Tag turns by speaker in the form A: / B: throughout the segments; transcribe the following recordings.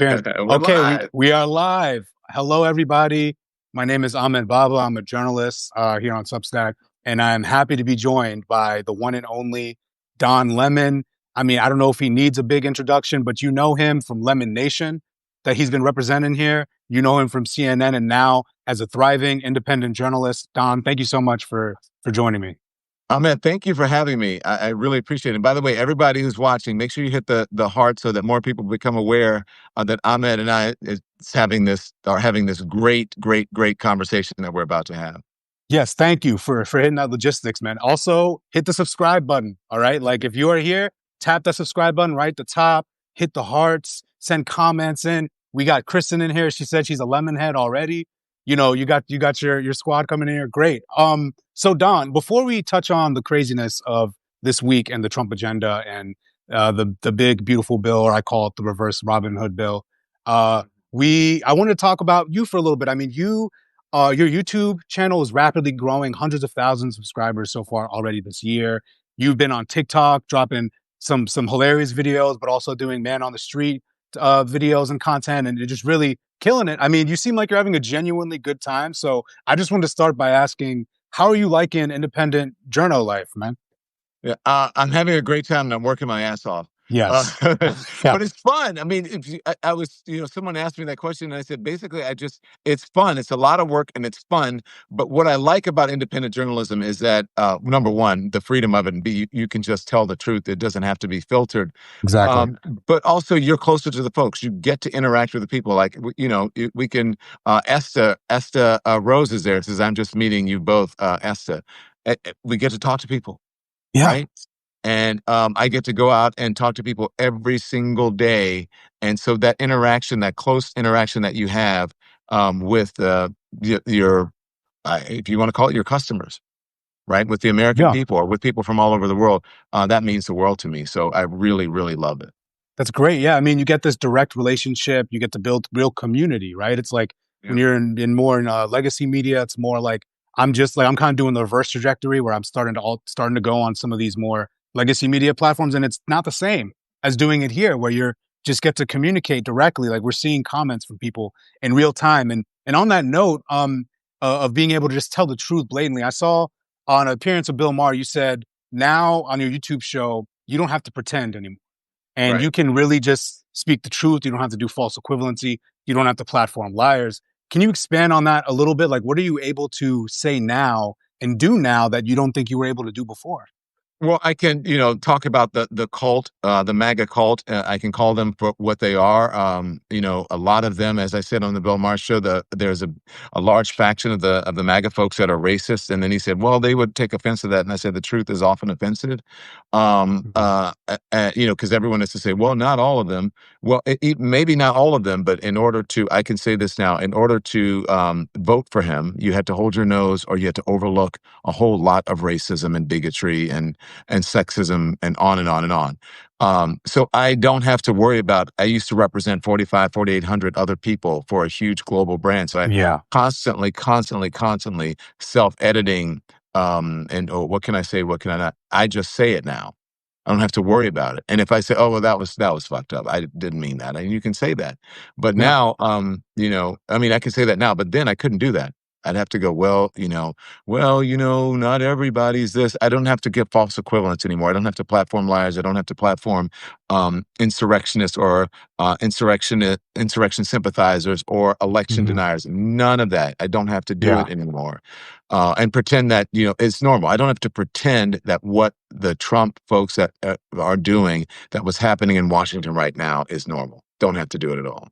A: appearance.
B: We're
A: Okay,
B: live.
A: we are live. Hello, everybody. My name is Ahmed Baba. I'm a journalist here on Substack, and I'm happy to be joined by the one and only Don Lemon. I mean, I don't know if he needs a big introduction, but you know him from Lemon Nation that he's been representing here. You know him from CNN, and now as a thriving independent journalist. Don, thank you so much for joining me.
B: Ahmed, thank you for having me. I really appreciate it. And by the way, everybody who's watching, make sure you hit the heart so that more people become aware that Ahmed and I is having this great conversation that we're about to have.
A: Yes, thank you for hitting that logistics, man. Also, hit the subscribe button. All right. Like if you are here, tap that subscribe button right at the top, hit the hearts, send comments in. We got Kristen in here. She said she's a lemon head already. You know, you got your squad coming in here. Great. So Don, before we touch on the craziness of this week and the Trump agenda and the big beautiful bill, or I call it the reverse Robin Hood bill, I wanted to talk about you for a little bit. I mean, your YouTube channel is rapidly growing, hundreds of thousands of subscribers so far already this year. You've been on TikTok, dropping some hilarious videos, but also doing man on the street videos and content, and you're just really killing it. I mean, you seem like you're having a genuinely good time. So I just wanted to start by asking, how are you liking independent journal life, man?
B: Yeah, I'm having a great time and I'm working my ass off.
A: Yes. Yeah.
B: But it's fun. I mean, I was, someone asked me that question and I said, basically, it's fun. It's a lot of work and it's fun. But what I like about independent journalism is that, number one, the freedom of it, and you can just tell the truth. It doesn't have to be filtered.
A: Exactly.
B: But also you're closer to the folks. You get to interact with the people. Like, we can, Esther Rose is there. Says, I'm just meeting you both, Esther. We get to talk to people.
A: Yeah.
B: Right. And I get to go out and talk to people every single day. And so that interaction, that close interaction that you have with your if you want to call it your customers, right, with the American
A: Yeah.
B: people or with people from all over the world, that means the world to me. So I really, really love it.
A: That's great. Yeah. I mean, you get this direct relationship. You get to build real community, right? It's like when you're in legacy media, it's more like I'm kind of doing the reverse trajectory where I'm starting to go on some of these more legacy media platforms. And it's not the same as doing it here where you're just get to communicate directly. Like we're seeing comments from people in real time. And on that note, of being able to just tell the truth blatantly, I saw on an appearance of Bill Maher, you said now on your YouTube show, you don't have to pretend anymore. And
B: Right.
A: you can really just speak the truth. You don't have to do false equivalency. You don't have to platform liars. Can you expand on that a little bit? Like, what are you able to say now and do now that you don't think you were able to do before?
B: Well, I can, talk about the cult, the MAGA cult. I can call them for what they are. A lot of them, as I said on the Bill Maher show, there's a large faction of the MAGA folks that are racist. And then he said, well, they would take offense to that. And I said, the truth is often offensive. Because everyone has to say, well, not all of them. Well, maybe not all of them, but I can say this now, in order to vote for him, you had to hold your nose or you had to overlook a whole lot of racism and bigotry and sexism and on and on and on. So I don't have to worry about, I used to represent 4,800 other people for a huge global brand. So I constantly self-editing, what can I say? What can I not? I just say it now. I don't have to worry about it. And if I say, oh, well, that was fucked up, I didn't mean that. And you can say that. But now, I can say that now, but then I couldn't do that. I'd have to go, not everybody's this. I don't have to give false equivalence anymore. I don't have to platform liars. I don't have to platform insurrectionists or insurrection sympathizers or election deniers. None of that. I don't have to do it anymore. And pretend that, it's normal. I don't have to pretend that what the Trump folks that are doing, that was happening in Washington right now, is normal. Don't have to do it at all.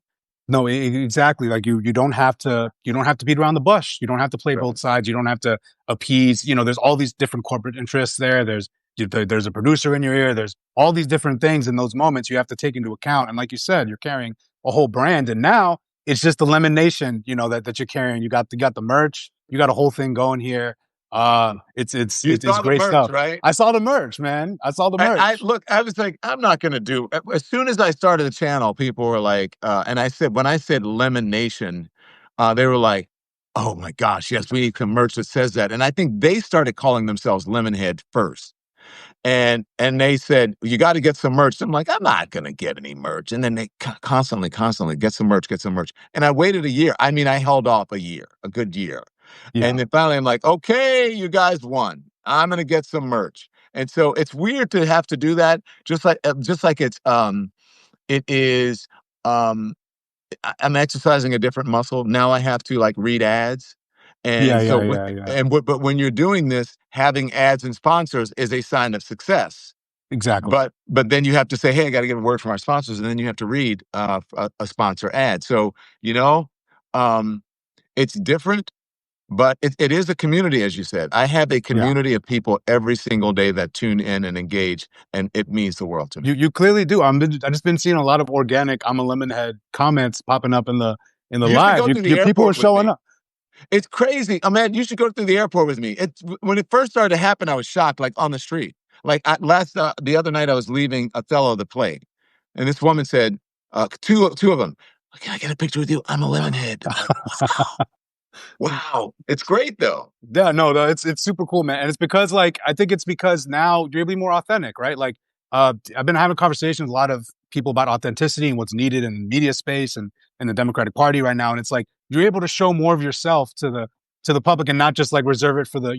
A: No, exactly. Like you don't have to beat around the bush. You don't have to play both sides. You don't have to appease. There's all these different corporate interests there. There's a producer in your ear. There's all these different things in those moments you have to take into account. And like you said, you're carrying a whole brand, and now it's just the Lemon Nation, that you're carrying. You got the merch. You got a whole thing going here. It's great
B: merch,
A: stuff.
B: Right?
A: I saw the merch, man. I saw the merch.
B: I was like, I'm not going to do. As soon as I started the channel, people were like, and when I said Lemon Nation, they were like, oh my gosh, yes, we need some merch that says that. And I think they started calling themselves Lemonhead first. And they said, you got to get some merch. I'm like, I'm not going to get any merch. And then they constantly get some merch, get some merch. And I waited a year. I mean, I held off a year, a good year.
A: Yeah.
B: And then finally I'm like, okay, you guys won. I'm going to get some merch. And so it's weird to have to do that. Just like it is, um, I'm exercising a different muscle. Now I have to like read ads.
A: Yeah.
B: And
A: Yeah.
B: so,
A: Yeah. Yeah.
B: but when you're doing this, having ads and sponsors is a sign of success.
A: Exactly.
B: But then you have to say, hey, I got to get a word from our sponsors, and then you have to read a sponsor ad. So um, it's different, but it is a community, as you said. I have a
A: Yeah.
B: community of people every single day that tune in and engage, and it means the world to me.
A: You clearly do. I just been seeing a lot of organic I'm a Lemonhead comments popping up in the
B: You should
A: live.
B: go through the
A: Your people are
B: airport with
A: showing
B: me.
A: up.
B: It's crazy. Man, you should go through the airport with me. When it first started to happen, I was shocked, like on the street. Like the other night, I was leaving Othello the play, and this woman said, two of them, can I get a picture with you? I'm a Lemonhead. I'm like, wow. It's great though.
A: Yeah, no, it's super cool, man. And it's because like I think it's because now you're able to be more authentic, right? Like I've been having conversations with a lot of people about authenticity and what's needed in the media space and in the Democratic Party right now. And it's like you're able to show more of yourself to the public and not just like reserve it for the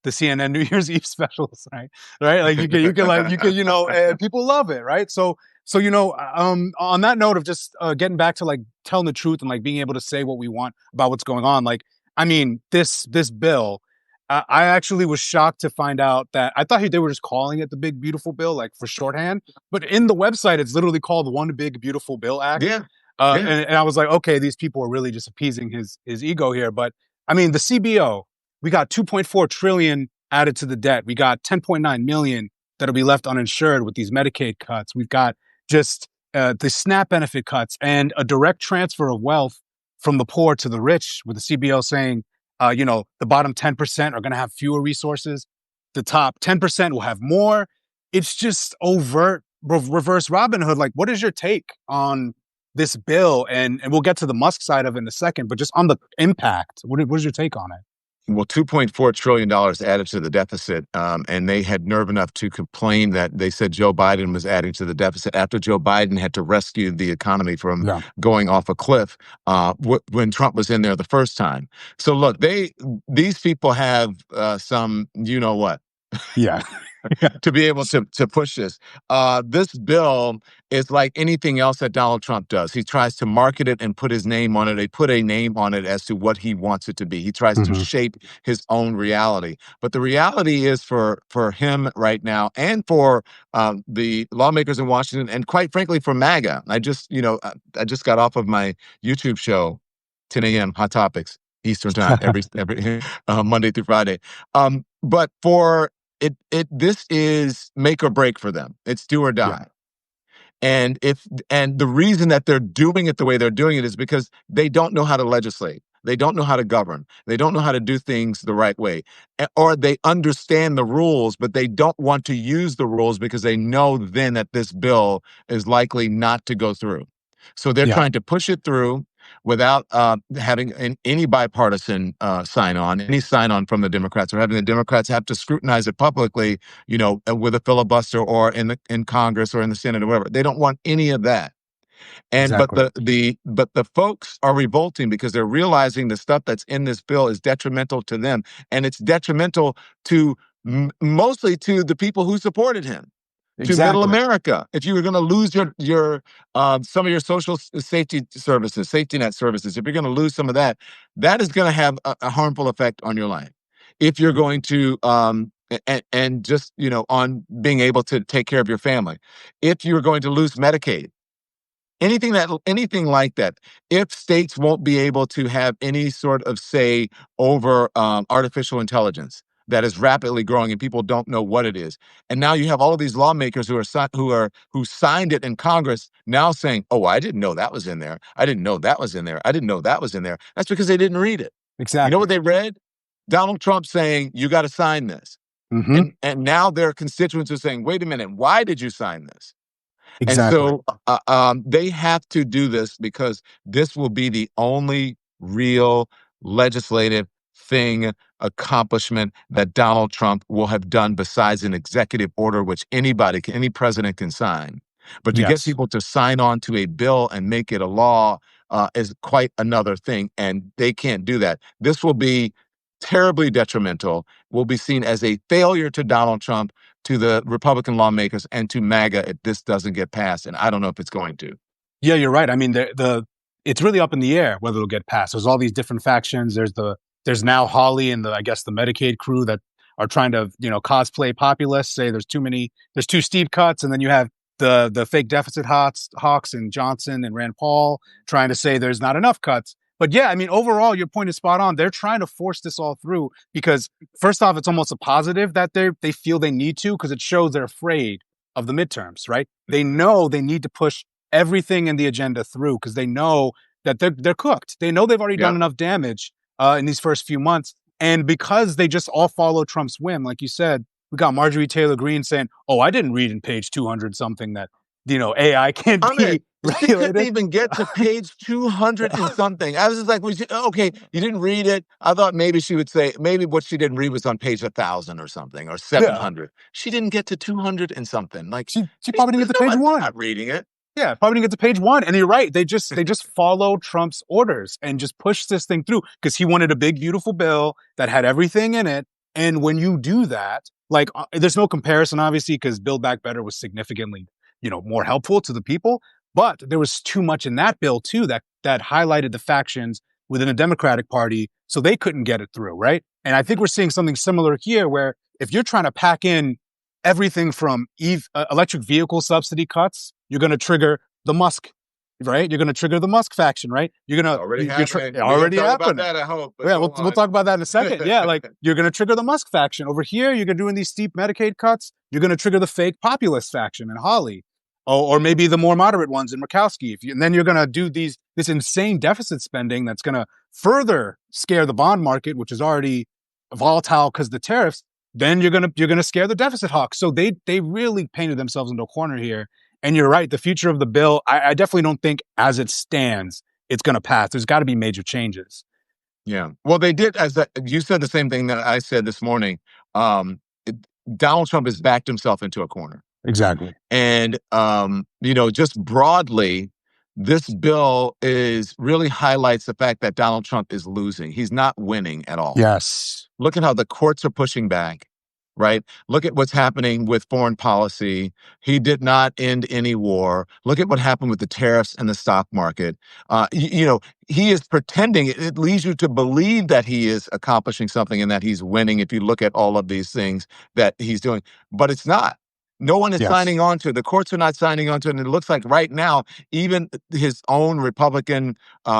A: CNN New Year's Eve specials, right? Right? Like and people love it, right? So on that note of just getting back to like telling the truth and like being able to say what we want about what's going on, like I mean, this bill, I actually was shocked to find out that I thought they were just calling it the Big Beautiful Bill, like for shorthand. But in the website, it's literally called the One Big Beautiful Bill Act.
B: Yeah. Yeah.
A: And I was like, okay, these people are really just appeasing his ego here. But I mean, the CBO, we got 2.4 trillion added to the debt. We got 10.9 million that'll be left uninsured with these Medicaid cuts. We've got just the SNAP benefit cuts and a direct transfer of wealth from the poor to the rich, with the CBO saying, the bottom 10% are going to have fewer resources. The top 10% will have more. It's just overt reverse Robin Hood. Like, what is your take on this bill? And we'll get to the Musk side of it in a second, but just on the impact, what is your take on it?
B: Well, $2.4 trillion added to the deficit. And they had nerve enough to complain that they said Joe Biden was adding to the deficit after Joe Biden had to rescue the economy from
A: Yeah.
B: going off a cliff when Trump was in there the first time. So look, these people have some, you know what,
A: Yeah.
B: to be able to push this. This bill is like anything else that Donald Trump does. He tries to market it and put his name on it. They put a name on it as to what he wants it to be. He tries to
A: Mm-hmm.
B: shape his own reality. But the reality is for him right now, and for the lawmakers in Washington, and quite frankly for MAGA. I just got off of my YouTube show, 10 a.m. Hot Topics Eastern Time, every Monday through Friday. But for this is make or break for them. It's do or
A: Yeah.
B: die. And the reason that they're doing it the way they're doing it is because they don't know how to legislate. They don't know how to govern. They don't know how to do things the right way. Or they understand the rules, but they don't want to use the rules because they know then that this bill is likely not to go through. So they're
A: Yeah.
B: trying to push it through without having any bipartisan sign-on, any sign-on from the Democrats, or having the Democrats have to scrutinize it publicly, with a filibuster or in Congress or in the Senate or whatever. They don't want any of that. And but
A: Exactly.
B: the folks are revolting because they're realizing the stuff that's in this bill is detrimental to them, and it's detrimental to mostly to the people who supported him, to middle
A: Exactly.
B: America. If you were going to lose your some of your social safety services, safety net services, if you're going to lose some of that, that is going to have a harmful effect on your life. If you're going to and just on being able to take care of your family, if you're going to lose Medicaid, anything like that, if states won't be able to have any sort of say over artificial intelligence that is rapidly growing and people don't know what it is, and now you have all of these lawmakers who signed it in Congress now saying, oh, I didn't know that was in there, I didn't know that was in there, I didn't know that was in there. That's because they didn't read it. You know
A: Exactly.
B: what they read? Donald Trump saying, you got to sign this.
A: Mm-hmm.
B: And now their constituents are saying, wait a minute, why did you sign this? And
A: Exactly.
B: so they have to do this because this will be the only real legislative thing accomplishment that Donald Trump will have done besides an executive order, which any president can sign. But to get
A: Yes.
B: people to sign on to a bill and make it a law is quite another thing, and they can't do that. This will be terribly detrimental, will be seen as a failure to Donald Trump, to the Republican lawmakers, and to MAGA if this doesn't get passed, and I don't know if it's going to.
A: Yeah, you're right. I mean, it's really up in the air whether it'll get passed. There's all these different factions. There's now Hawley and I guess the Medicaid crew that are trying to, cosplay populists, say there's too steep cuts, and then you have the fake deficit hawks and Johnson and Rand Paul trying to say there's not enough cuts. But yeah, I mean, overall, your point is spot on. They're trying to force this all through because, first off, it's almost a positive that they feel they need to, because it shows they're afraid of the midterms, right? They know they need to push everything in the agenda through because they know that they're cooked. They know they've already done enough damage in these first few months. And because they just all follow Trump's whim, like you said, we got Marjorie Taylor Greene saying, "Oh, I didn't read in page 200 something that, AI can't be
B: she couldn't
A: regulated."
B: even get to page 200 and something. I was just like, okay, you didn't read it. I thought maybe she would say, maybe what she didn't read was on page 1,000 or something, or 700. Yeah. She didn't get to 200 and something. Like
A: she probably didn't get to page one.
B: Not reading it.
A: Yeah, probably didn't get to page one. And you're right. They just follow Trump's orders and just push this thing through because he wanted a big, beautiful bill that had everything in it. And when you do that, like, there's no comparison, obviously, because Build Back Better was significantly, more helpful to the people. But there was too much in that bill, too, that highlighted the factions within the Democratic Party, so they couldn't get it through, right? And I think we're seeing something similar here, where if you're trying to pack in everything from electric vehicle subsidy cuts, you're going to trigger the Musk, right? You're going to trigger the Musk faction, right? You're going to
B: already happening.
A: Already happened.
B: About that, I hope.
A: Yeah, we'll talk about that in a second. Yeah, like you're going to trigger the Musk faction over here. You're doing these steep Medicaid cuts. You're going to trigger the fake populist faction in Hawley, or maybe the more moderate ones in Murkowski. And then you're going to do this insane deficit spending that's going to further scare the bond market, which is already volatile because of the tariffs. Then you're gonna scare the deficit hawks. So they really painted themselves into a corner here. And you're right, the future of the bill, I definitely don't think as it stands, it's gonna pass. There's got to be major changes.
B: Yeah. Well, they did, you said the same thing that I said this morning. Donald Trump has backed himself into a corner.
A: Exactly.
B: And just broadly, this bill really highlights the fact that Donald Trump is losing. He's not winning at all.
A: Yes.
B: Look at how the courts are pushing back, right? Look at what's happening with foreign policy. He did not end any war. Look at what happened with the tariffs and the stock market. He is pretending. It leads you to believe that he is accomplishing something and that he's winning if you look at all of these things that he's doing. But it's not. No one is signing on to it. The courts are not signing on to it. And it looks like right now, even his own Republican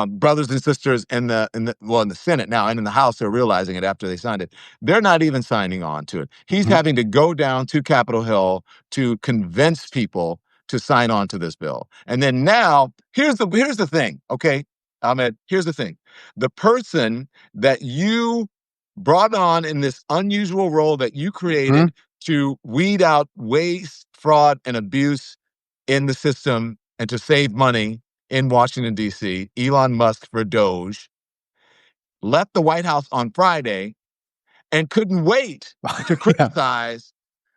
B: brothers and sisters in the Senate now and in the House are realizing it after they signed it. They're not even signing on to it. He's having to go down to Capitol Hill to convince people to sign on to this bill. And then now, here's the thing, okay, Ahmed, here's the thing. The person that you brought on in this unusual role that you created to weed out waste, fraud, and abuse in the system and to save money in Washington, D.C., Elon Musk for Doge, left the White House on Friday and couldn't wait to criticize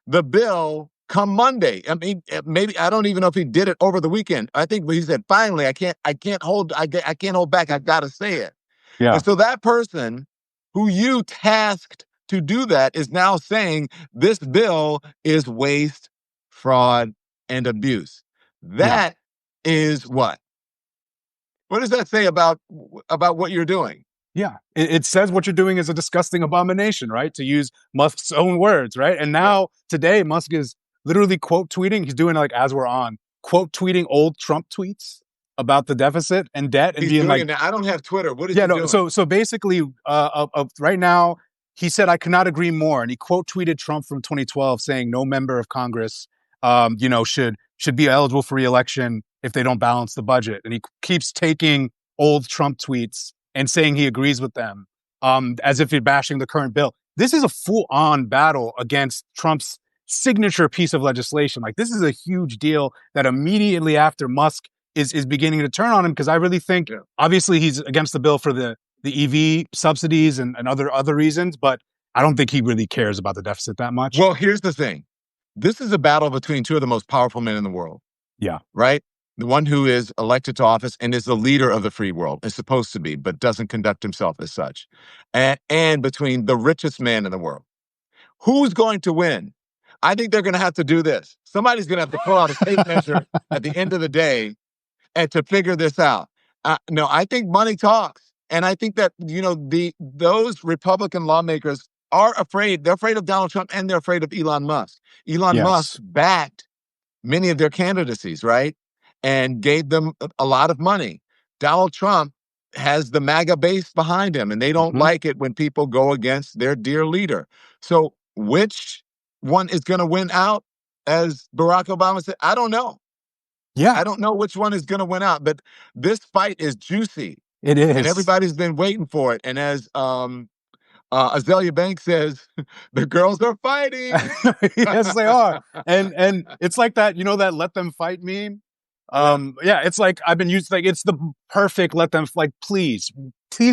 B: the bill come Monday. I mean, maybe, I don't even know if he did it over the weekend. I think he said, finally, I can't hold back. I got to say it. Yeah. And so that person who you tasked to do that is now saying this bill is waste, fraud, and abuse. That is what? What does that say about what you're doing?
A: Yeah, it says what you're doing is a disgusting abomination, right? To use Musk's own words, right? And now today, Musk is literally quote tweeting. He's doing, like, as we're on, quote tweeting old Trump tweets about the deficit and debt, and
B: he's
A: being
B: doing
A: like,
B: it. I don't have Twitter. What is he doing?
A: So basically, right now, he said, "I could not agree more," and he quote tweeted Trump from 2012, saying no member of Congress, should be eligible for re-election if they don't balance the budget. And he keeps taking old Trump tweets and saying he agrees with them, as if he's bashing the current bill. This is a full-on battle against Trump's signature piece of legislation. Like, this is a huge deal that immediately after Musk is beginning to turn on him, because I really think, obviously, he's against the bill for the the EV subsidies and other reasons, but I don't think he really cares about the deficit that much.
B: Well, here's the thing. This is a battle between two of the most powerful men in the world,
A: Yeah.
B: right? The one who is elected to office and is the leader of the free world, is supposed to be, but doesn't conduct himself as such. And between the richest man in the world. Who's going to win? I think they're going to have to do this. Somebody's going to have to pull out a tape measure at the end of the day and to figure this out. No, I think money talks. And I think that, those Republican lawmakers are afraid. They're afraid of Donald Trump and they're afraid of Elon Musk. Elon Musk
A: Yes.
B: backed many of their candidacies, right? And gave them a lot of money. Donald Trump has the MAGA base behind him, and they don't
A: Mhm.
B: like it when people go against their dear leader. So which one is going to win out? As Barack Obama said, I don't know.
A: Yeah,
B: I don't know which one is going to win out, but this fight is juicy
A: it
B: and
A: is.
B: everybody's been waiting for it. And as Azalea Banks says, the girls are fighting.
A: Yes, they are. And it's like that, that let them fight meme.
B: Yeah.
A: Yeah, it's like I've been used like it's the perfect let them like please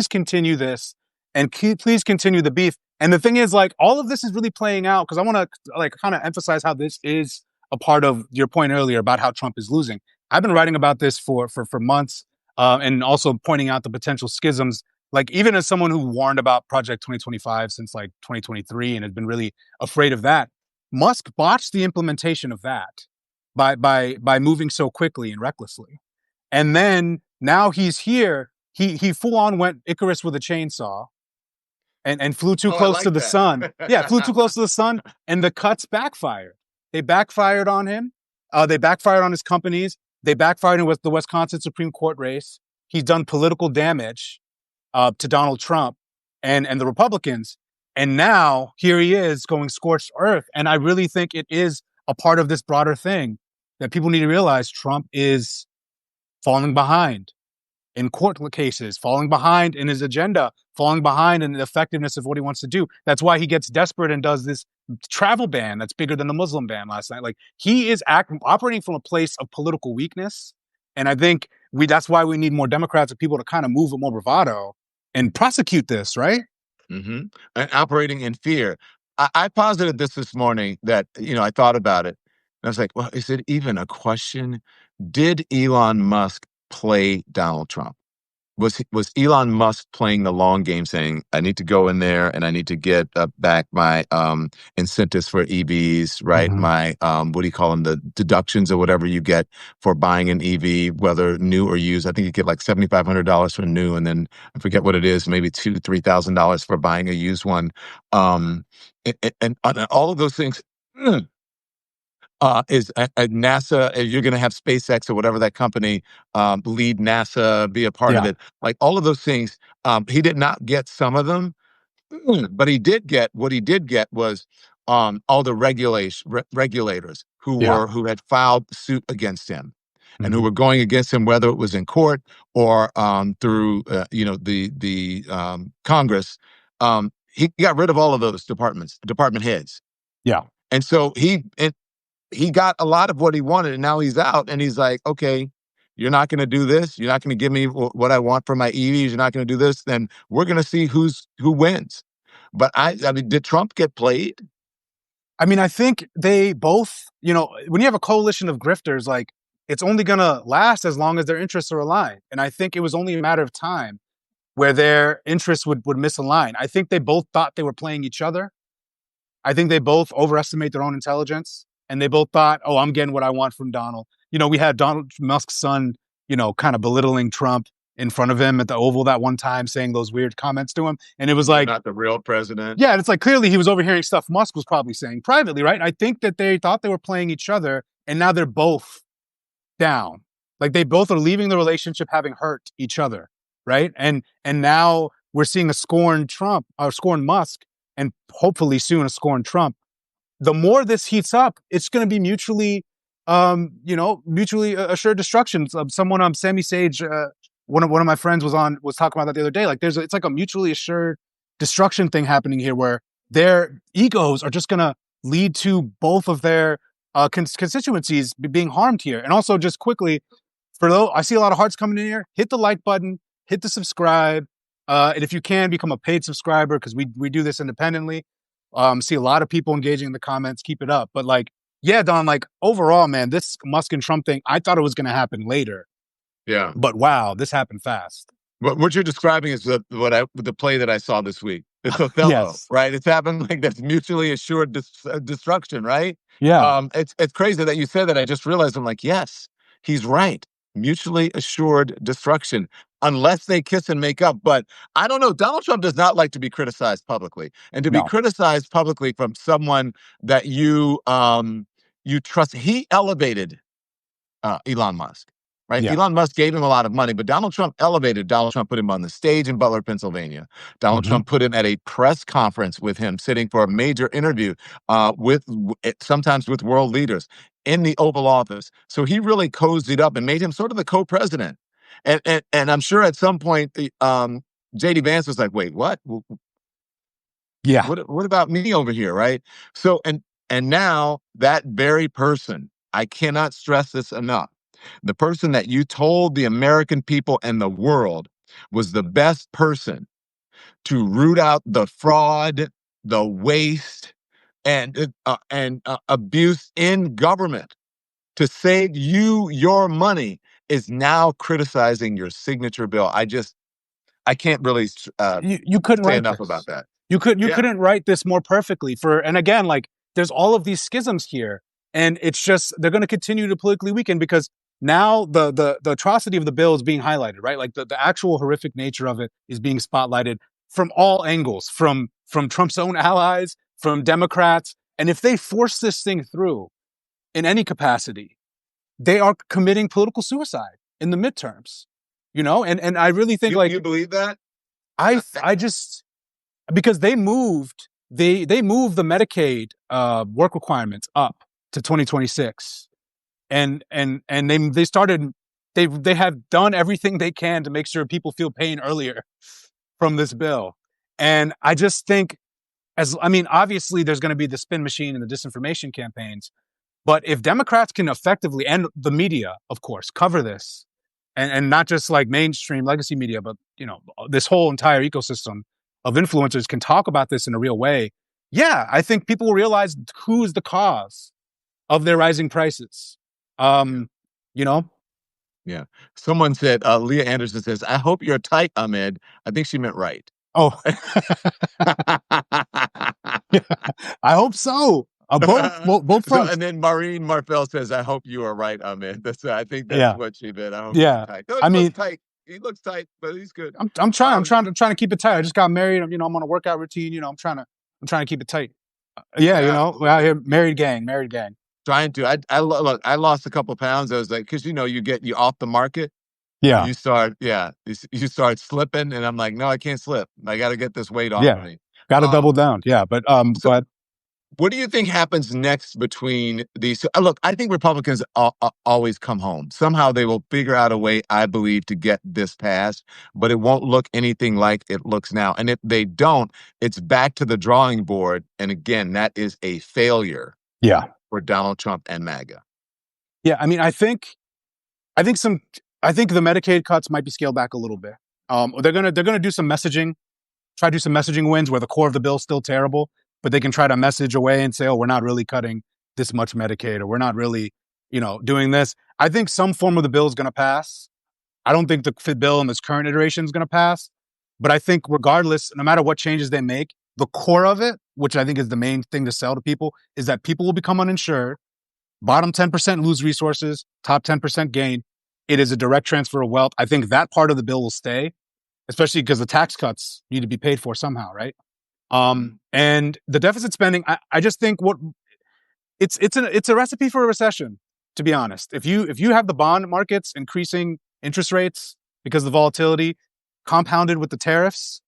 A: continue this and please continue the beef. And the thing is like all of this is really playing out because I want to like kind of emphasize how this is a part of your point earlier about how Trump is losing. I've been writing about this for months, and also pointing out the potential schisms like even as someone who warned about Project 2025 since like 2023 and has been really afraid of that, Musk botched the implementation of that by moving so quickly and recklessly. And then now he's here. He full on went Icarus with a chainsaw and flew too
B: Oh, I
A: close to
B: like
A: the sun. Yeah, flew too
B: that.
A: close to the sun, and the cuts backfired. They backfired on him. They backfired on his companies. They backfired in the Wisconsin Supreme Court race. He's done political damage to Donald Trump and the Republicans. And now here he is going scorched earth. And I really think it is a part of this broader thing that people need to realize Trump is falling behind in court cases, falling behind in his agenda, falling behind in the effectiveness of what he wants to do. That's why he gets desperate and does this travel ban that's bigger than the Muslim ban last night. Like he is operating from a place of political weakness. And I think that's why we need more Democrats and people to kind of move with more bravado and prosecute this, right?
B: Mm-hmm. And operating in fear. I posited this morning that, I thought about it. And I was like, well, is it even a question? Did Elon Musk play Donald Trump? Was Elon Musk playing the long game, saying I need to go in there and I need to get back my incentives for EVs, right?
A: Mm-hmm.
B: My what do you call them, the deductions or whatever you get for buying an EV, whether new or used. I think you get like $7,500 for new, and then I forget what it is, maybe $2,000-3,000 for buying a used one. Um, and all of those things. Is at NASA, you're going to have SpaceX or whatever that company lead NASA, be a part of
A: Yeah.
B: it. Like all of those things, he did not get some of them, but he did get what he did get was all the regulators
A: Yeah.
B: who had filed suit against him and who
A: Mm-hmm.
B: were going against him, whether it was in court or through the Congress. He got rid of all of those department heads,
A: Yeah.
B: and so he got a lot of what he wanted, and now he's out, and he's like, okay, you're not going to do this. You're not going to give me what I want for my EVs. You're not going to do this. Then we're going to see who wins. But I mean, did Trump get played?
A: I mean, I think they both, when you have a coalition of grifters, like it's only going to last as long as their interests are aligned. And I think it was only a matter of time where their interests would misalign. I think they both thought they were playing each other. I think they both overestimate their own intelligence and they both thought, oh, I'm getting what I want from Donald. We had Donald Musk's son, kind of belittling Trump in front of him at the Oval that one time, saying those weird comments to him. And it was
B: You're
A: like,
B: not the real president.
A: yeah, and it's like clearly he was overhearing stuff Musk was probably saying privately, right? I think that they thought they were playing each other and now they're both down. Like they both are leaving the relationship having hurt each other, right? And now we're seeing a scorned Trump or scorned Musk and hopefully soon a scorned Trump. The more this heats up, it's going to be mutually assured destruction. Someone, Sammy Sage, one of my friends was talking about that the other day. Like it's like a mutually assured destruction thing happening here, where their egos are just going to lead to both of their constituencies being harmed here. And also, just quickly, I see a lot of hearts coming in here. Hit the like button, hit the subscribe. And if you can, become a paid subscriber because we do this independently. See a lot of people engaging in the comments. Keep it up. But like, yeah, Don, like overall, man, this Musk and Trump thing, I thought it was going to happen later.
B: Yeah.
A: But wow, this happened fast.
B: What you're describing is the play that I saw this week. It's Othello,
A: Yes.
B: right? It's happened like that's mutually assured destruction, right?
A: Yeah.
B: It's crazy that you said that. I just realized I'm like, yes, he's right. Mutually assured destruction, unless they kiss and make up. But I don't know. Donald Trump does not like to be criticized publicly, and to be
A: No.
B: criticized publicly from someone that you trust. He elevated Elon Musk, right?
A: Yeah.
B: Elon Musk gave him a lot of money, but Donald Trump elevated. Donald Trump put him on the stage in Butler, Pennsylvania. Donald
A: Hmm.
B: Trump put him at a press conference with him, sitting for a major interview sometimes with world leaders in the Oval Office. So he really cozied up and made him sort of the co-president. And I'm sure at some point, JD Vance was like, "Wait, what?
A: Yeah.
B: What about me over here?" Right? So and now that very person, I cannot stress this enough. The person that you told the American people and the world was the best person to root out the fraud, the waste, and abuse in government to save you your money is now criticizing your signature bill. I can't really
A: You couldn't
B: say
A: write
B: enough about
A: this.
B: that.
A: You
B: Yeah.
A: couldn't write this more perfectly for, and again, like there's all of these schisms here, and it's just they're going to continue to politically weaken because now the atrocity of the bill is being highlighted, right? Like the actual horrific nature of it is being spotlighted from all angles, from Trump's own allies, from Democrats, and if they force this thing through in any capacity, they are committing political suicide in the midterms, you know. And I really think
B: You
A: like
B: believe that?
A: I just because they moved the Medicaid work requirements up to 2026, and they started they have done everything they can to make sure people feel pain earlier from this bill, and I just think as I mean obviously there's going to be the spin machine and the disinformation campaigns, but if Democrats can effectively, and the media, of course, cover this, and not just like mainstream legacy media, but you know, this whole entire ecosystem of influencers can talk about this in a real way, yeah, I think people will realize who's the cause of their rising prices. You know?
B: Yeah. Someone said, Leah Anderson says, "I hope you're tight, Ahmed." I think she meant right.
A: Oh, I hope so. Both
B: So,
A: fronts.
B: and then Maureen Marfell says, "I hope you are right, Ahmed." I think that's
A: Yeah,
B: what she meant. I hope you're
A: yeah.
B: tight. No,
A: I
B: he looks
A: mean,
B: tight. He looks tight, but he's good.
A: I'm
B: Um,
A: trying to keep it tight. I just got married. You know, I'm on a workout routine. You know, I'm trying to keep it tight. Yeah, you
B: yeah,
A: know, we're out here, married gang, married gang.
B: trying to. Look, I lost a couple pounds. I was like, because you off the market.
A: Yeah,
B: You start, yeah, you start slipping, and I'm like, no, I can't slip. I got to get this weight off of
A: yeah.
B: me.
A: Got to
B: Um,
A: double down. Yeah, but
B: so
A: go ahead.
B: what do you think happens next between these? Look, I think Republicans always come home. Somehow they will figure out a way, I believe, to get this passed, but it won't look anything like it looks now. And if they don't, it's back to the drawing board. And again, that is a failure
A: Yeah,
B: for Donald Trump and MAGA.
A: yeah. I mean, I think some, I think the Medicaid cuts might be scaled back a little bit. They're gonna do some messaging, try to do some messaging wins where the core of the bill is still terrible, but they can try to message away and say, oh, we're not really cutting this much Medicaid, or we're not really, you know, doing this. I think some form of the bill is going to pass. I don't think the bill in this current iteration is going to pass, but I think regardless, no matter what changes they make, the core of it, which I think is the main thing to sell to people, is that people will become uninsured. Bottom 10% lose resources, top 10% gain. It is a direct transfer of wealth. I think that part of the bill will stay, especially because the tax cuts need to be paid for somehow, right? And the deficit spending, I just think what it's a recipe for a recession, to be honest. If you have the bond markets increasing interest rates because of the volatility, compounded with the tariffs,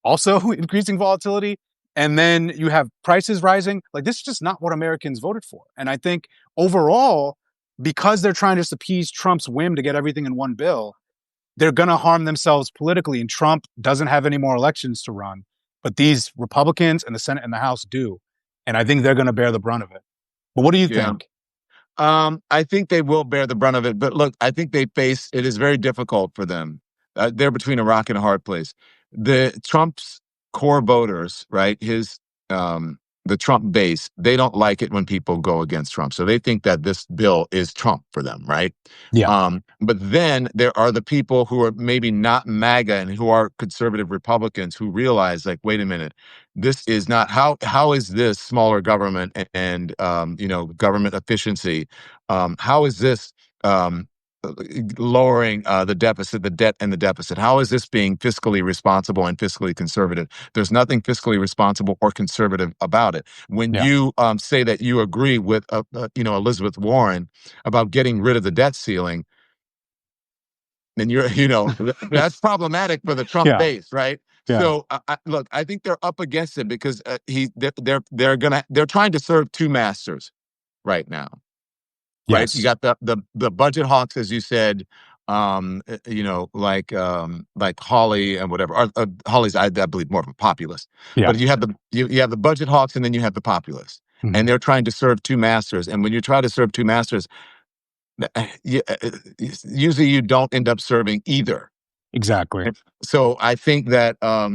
A: also increasing volatility, and then you have prices rising, like this is just not what Americans voted for. And I think overall, because they're trying to just appease Trump's whim to get everything in one bill, they're going to harm themselves politically. And Trump doesn't have any more elections to run, but these Republicans in the Senate and the House do. And I think they're going to bear the brunt of it. But what do you
B: Yeah.
A: think?
B: I think they will bear the brunt of it. But look, I think it is very difficult for them. They're between a rock and a hard place. the Trump's core voters, right? The Trump base, they don't like it when people go against Trump. So they think that this bill is Trump for them, right?
A: Yeah.
B: But then there are the people who are maybe not MAGA and who are conservative Republicans who realize, like, wait a minute, this is not how is this smaller government and government efficiency? How is this lowering the deficit, the debt and the deficit? How is this being fiscally responsible and fiscally conservative? There's nothing fiscally responsible or conservative about it. When
A: Yeah.
B: you say that you agree with Elizabeth Warren about getting rid of the debt ceiling, then that's problematic for the Trump
A: Yeah.
B: base, right?
A: Yeah.
B: So look, I think they're up against it because they're trying to serve two masters right now, right? You
A: Yes.
B: got the budget hawks, as you said, like Holly and whatever. Holly's, I believe, more of a populist,
A: Yeah.
B: but you have the budget hawks, and then you have the populists,
A: Mhm.
B: and they're trying to serve two masters. And when you try to serve two masters, usually you don't end up serving either.
A: Exactly.
B: And so I think that I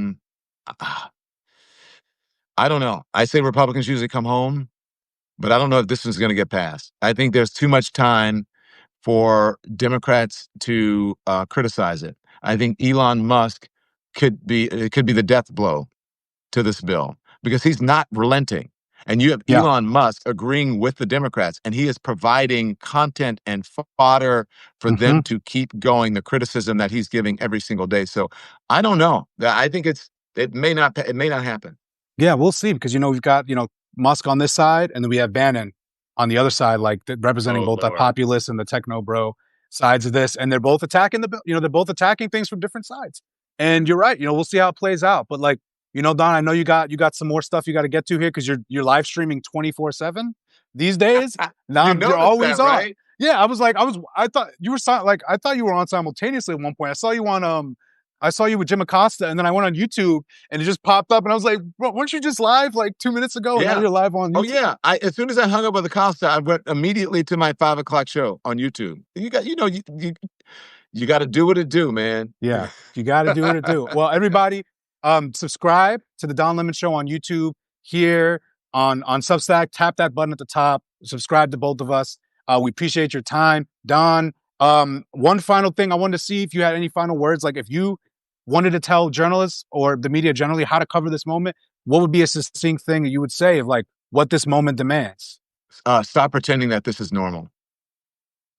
B: don't know. I say Republicans usually come home, but I don't know if this is going to get passed. I think there's too much time for Democrats to criticize it. I think Elon Musk could be the death blow to this bill because he's not relenting. And you have
A: Yeah.
B: Elon Musk agreeing with the Democrats, and he is providing content and fodder for
A: Hmm.
B: them to keep going, the criticism that he's giving every single day. So I don't know. I think it may not happen.
A: Yeah, we'll see because we've got Musk on this side, and then we have Bannon on the other side, like representing
B: Oh
A: both the
B: Lord.
A: populist and the techno bro sides of this, and they're both attacking the bill. They're both attacking things from different sides. And you're right. We'll see how it plays out. But like, Don, I know you got some more stuff you got to get to here because you're live streaming 24/7 these days. Now
B: You
A: you're
B: noticed
A: always
B: that,
A: on.
B: right?
A: Yeah, I thought you were I thought you were on simultaneously at one point. I saw you with Jim Acosta, and then I went on YouTube and it just popped up, and I was like, "Bro, weren't you just live like 2 minutes ago?" And now
B: Yeah.
A: you're live on
B: Oh
A: YouTube.
B: yeah. As soon as I hung up with Acosta, I went immediately to my 5 o'clock show on YouTube. You got to do what it do, man.
A: Yeah, you got to do what it do. Well, everybody, subscribe to the Don Lemon Show on YouTube, here on Substack. Tap that button at the top. Subscribe to both of us. We appreciate your time, Don. One final thing, I wanted to see if you had any final words. Like, if you wanted to tell journalists or the media generally how to cover this moment, what would be a succinct thing that you would say of like what this moment demands?
B: Stop pretending that this is normal.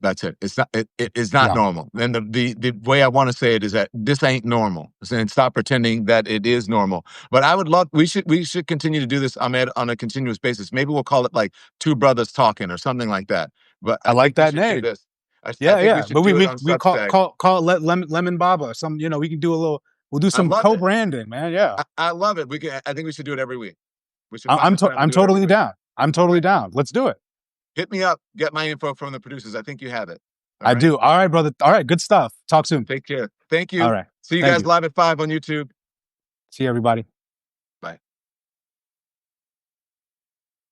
B: That's it. It's not. It is not
A: Yeah,
B: normal. And the way I want to say it is that this ain't normal. And stop pretending that it is normal. But I would love. We should continue to do this, Ahmed, on a continuous basis. Maybe we'll call it like two brothers talking or something like that. But
A: I
B: I think
A: like
B: we
A: that
B: should do
A: name.
B: this. I
A: Yeah,
B: think we
A: yeah.
B: should
A: But
B: do it
A: we
B: on
A: we call
B: Substack.
A: call call it Lemon Baba. We can do a little. We'll do
B: I
A: some
B: love it.
A: co-branding, man. Yeah.
B: I love it. I think we should do it every week. We should find
A: I'm
B: the time to
A: I'm
B: do it every
A: totally
B: week.
A: down. I'm
B: All
A: totally
B: right.
A: down. Let's do it.
B: Hit me up. Get my info from the producers. I think you have it. All
A: I
B: right.
A: do. All right, brother. All right, good stuff. Talk soon.
B: Take care. Thank
A: All
B: you.
A: right.
B: See you
A: Thank
B: guys
A: you.
B: live at 5 on YouTube.
A: See you, everybody.